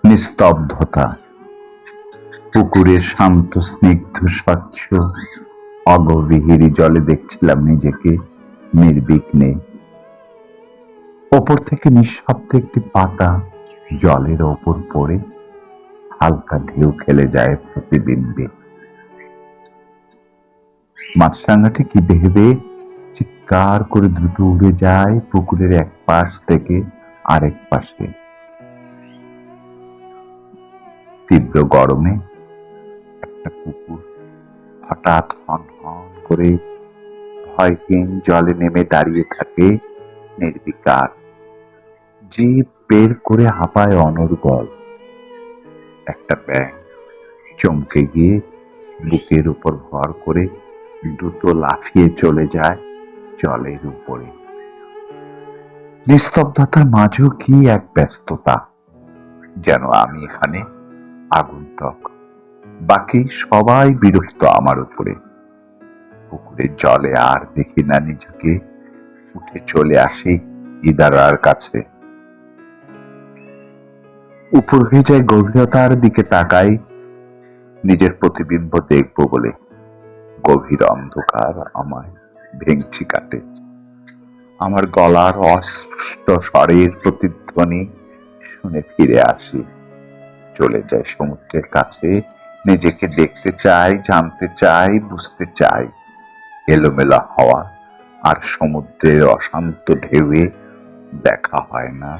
নিস্তব্ধতা, পুকুরের শান্ত স্নিগ্ধ স্বচ্ছ অগভীর জলে দেখছিলাম নিজেকে নির্বিঘ্নে। ওপর থেকে নিঃশব্দে একটি পাতা জলের ওপর পড়ে হালকা ঢেউ খেলে যায় প্রতিবিম্বে। মাছরাঙাটি কি ভেবে চিৎকার করে দ্রুত উড়ে যায় পুকুরের এক পাশ থেকে আরেক পাশে। তীব্র গরমে একটা কুকুর হঠাৎ হন হন করে ভয়হীন জলে নেমে দাঁড়িয়ে থাকে নির্বিকার, জিভ বের করে হাঁপায় অনর্গল। একটা ব্যাঙ চমকে গিয়ে বুকের উপর ভর করে দ্রুত লাফিয়ে চলে যায় জলের উপরে। নিস্তব্ধতার মাঝেও কি এক ব্যস্ততা, যেন আমি এখানে আগন্তুক, বাকি সবাই বিরক্ত আমার উপরে। পুকুরের জলে আর দেখি না নিজেকে, উঠে চলে আসি ইদারার কাছে। উপর হয়ে যায় গভীরতার দিকে তাকাই, নিজের প্রতিবিম্ব দেখবো বলে। গভীর অন্ধকার আমায় ভেঙচি কাটে, আমার গলার অস্পষ্ট স্বরের প্রতিধ্বনি শুনে ফিরে আসি। চলে যায় সমুদ্রের কাছে, নিজেকে দেখতে চাই, জানতে চাই, বুঝতে চাই। এলোমেলা হওয়া আর সমুদ্রের অশান্ত ঢেউয়ে দেখা হয় না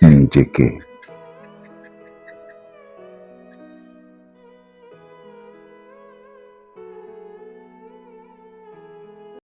নিজেকে।